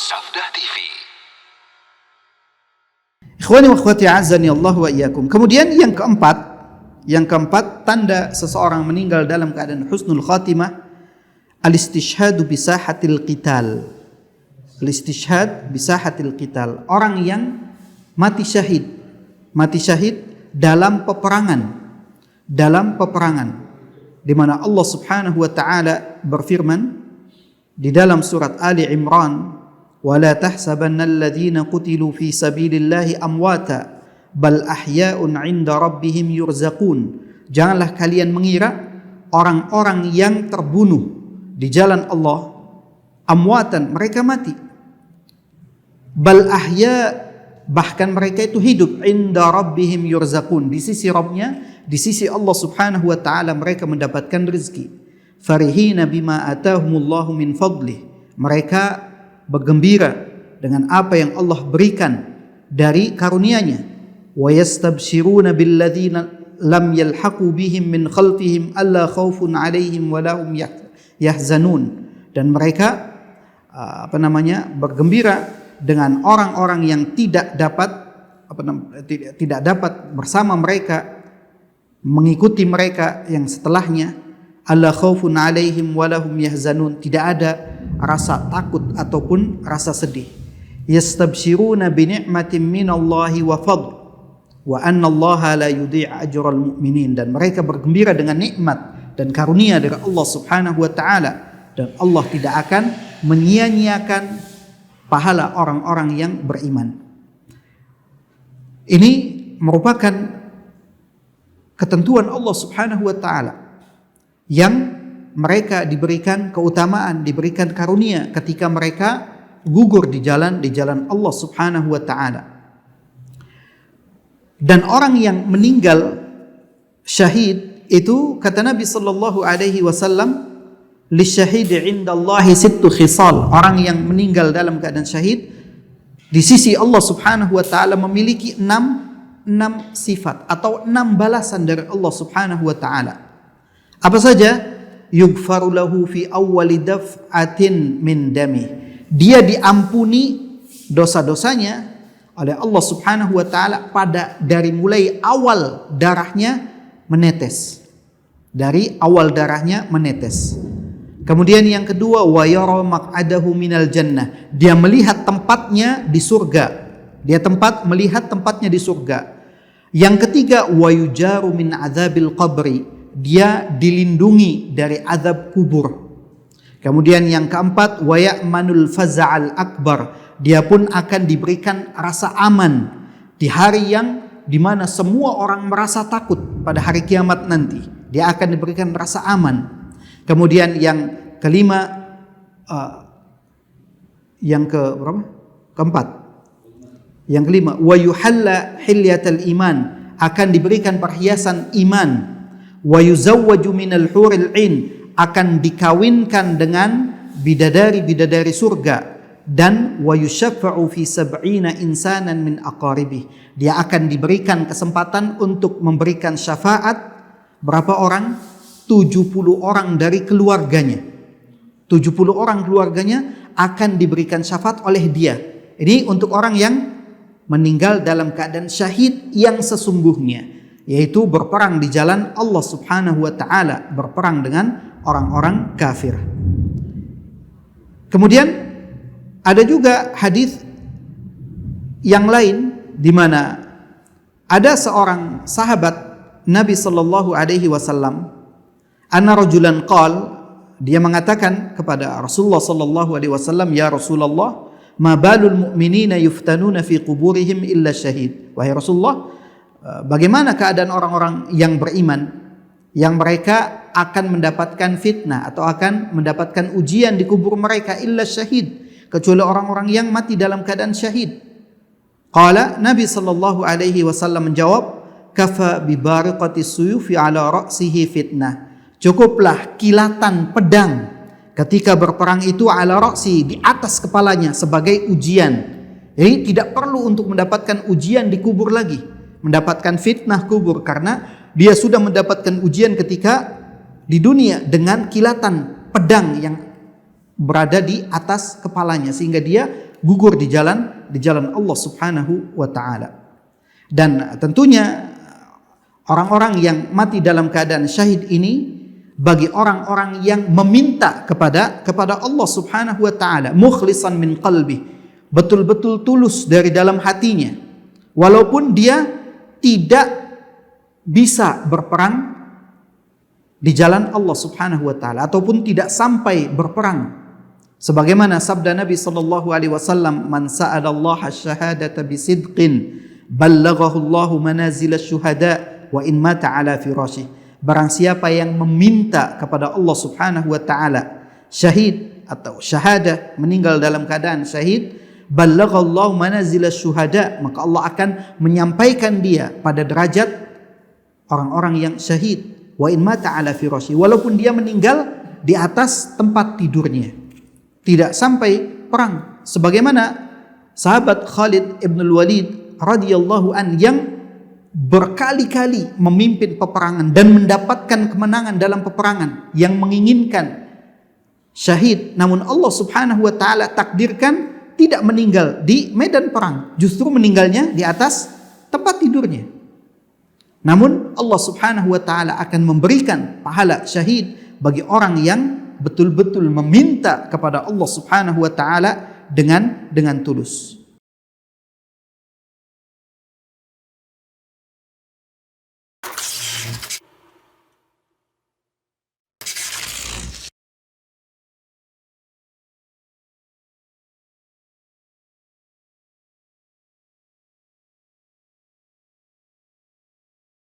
Sabda TV. Ikhwani wa akhwati azani Allah wa iyyakum. Kemudian yang keempat tanda seseorang meninggal dalam keadaan husnul khatimah, al-istishhadu bi sahatil qital. Al-istishhad bi sahatil qital. Orang yang mati syahid dalam peperangan di mana Allah Subhanahu wa taala berfirman di dalam surat Ali Imran, wala tahsabanna alladhina qutilu fi sabilillahi amwata bal ahya'un 'inda rabbihim yurzaqun. Janganlah kalian mengira orang-orang yang terbunuh di jalan Allah amwatan, mereka mati. Bal ahya', bahkan mereka itu hidup, 'inda rabbihim yurzaqun, di sisi Rabbnya, di sisi Allah Subhanahu wa taala mereka mendapatkan rezeki. Farihina bima atahumullahu min fadlih, mereka bergembira dengan apa yang Allah berikan dari karunia-Nya. Wa yastabshiruna billadzina lam yalhaqu bihim min khalfihim alla khaufun 'alaihim wa lahum yahzanun. Dan mereka bergembira dengan orang-orang yang tidak dapat bersama mereka, mengikuti mereka yang setelahnya. Alla khaufun 'alaihim wa lahum yahzanun, tidak ada rasa takut ataupun rasa sedih. Yastabshiruna bi ni'matin minallahi wa fadl wa anna Allaha la yudhi'u ajral mu'minin. Dan mereka bergembira dengan nikmat dan karunia dari Allah Subhanahu wa taala, dan Allah tidak akan menyia-nyiakan pahala orang-orang yang beriman. Ini merupakan ketentuan Allah Subhanahu wa taala yang mereka diberikan keutamaan, diberikan karunia ketika mereka gugur di jalan Allah Subhanahu wa taala. Dan orang yang meninggal syahid itu, kata Nabi sallallahu alaihi wasallam, lisyahidi 'indallahi sittu khisal. Orang yang meninggal dalam keadaan syahid di sisi Allah Subhanahu wa taala memiliki enam sifat atau 6 balasan dari Allah Subhanahu wa taala. Apa saja? Yughfaru lahu fi awwali daf'atin min dami. Dia diampuni dosa-dosanya oleh Allah Subhanahu wa taala dari mulai awal darahnya menetes. Dari awal darahnya menetes. Kemudian yang kedua, wa yara maq'adahu minal jannah. Dia melihat tempatnya di surga. Melihat tempatnya di surga. Yang ketiga, wa yujaru min adzabil qabri. Dia dilindungi dari azab kubur. Kemudian yang keempat, wa ya'manul faza'al akbar. Dia pun akan diberikan rasa aman di hari yang dimana semua orang merasa takut pada hari kiamat nanti. Dia akan diberikan rasa aman. Kemudian yang kelima, keempat. Yang kelima, wa yuhalla hilyatal iman, akan diberikan perhiasan iman. Wa yuzawwaju minal huril 'ain, akan dikawinkan dengan bidadari-bidadari surga. Dan wa yushaffa'u fi 70 insanan min aqaribih, dia akan diberikan kesempatan untuk memberikan syafaat berapa orang? 70 orang dari keluarganya. 70 orang keluarganya akan diberikan syafaat oleh dia. Ini untuk orang yang meninggal dalam keadaan syahid yang sesungguhnya, yaitu berperang di jalan Allah Subhanahu wa taala, berperang dengan orang-orang kafir. Kemudian ada juga hadis yang lain di mana ada seorang sahabat Nabi sallallahu alaihi wasallam, anna rajulan qala, dia mengatakan kepada Rasulullah sallallahu alaihi wasallam, ya Rasulullah, ma balul mu'minina yuftanuna fi quburihim illa syahid. Wahai Rasulullah, bagaimana keadaan orang-orang yang beriman yang mereka akan mendapatkan fitnah atau akan mendapatkan ujian di kubur mereka, illa syahid, kecuali orang-orang yang mati dalam keadaan syahid. Qala, Nabi sallallahu alaihi wasallam menjawab, kafa bi bariqati suyufi ala ra'sihi fitnah. Cukuplah kilatan pedang ketika berperang itu ala ra'si, di atas kepalanya, sebagai ujian. Jadi tidak perlu untuk mendapatkan ujian di kubur lagi, mendapatkan fitnah kubur, karena dia sudah mendapatkan ujian ketika di dunia dengan kilatan pedang yang berada di atas kepalanya, sehingga dia gugur di jalan Allah Subhanahu wa taala. Dan tentunya orang-orang yang mati dalam keadaan syahid ini bagi orang-orang yang meminta kepada Allah Subhanahu wa taala, mukhlishan min qalbi, betul-betul tulus dari dalam hatinya, walaupun dia tidak bisa berperang di jalan Allah Subhanahu wa taala ataupun tidak sampai berperang. Sebagaimana sabda Nabi sallallahu alaihi wasallam, "Man sa'ala Allah asy-syahadata bisidqin, ballaghahu Allahu manazil asy-syuhada wa in mata ala firasyih." Barang siapa yang meminta kepada Allah Subhanahu wa taala syahid atau syahadah, meninggal dalam keadaan syahid, ballaghallahu manazil asy-syuhada, maka Allah akan menyampaikan dia pada derajat orang-orang yang syahid. Wa in mata ala firasyi, walaupun dia meninggal di atas tempat tidurnya, tidak sampai perang. Sebagaimana sahabat Khalid ibn al-Walid radhiyallahu an yang berkali-kali memimpin peperangan dan mendapatkan kemenangan dalam peperangan, yang menginginkan syahid, namun Allah Subhanahu wa taala takdirkan tidak meninggal di medan perang, justru meninggalnya di atas tempat tidurnya. Namun Allah Subhanahu wa taala akan memberikan pahala syahid bagi orang yang betul-betul meminta kepada Allah Subhanahu wa taala dengan tulus.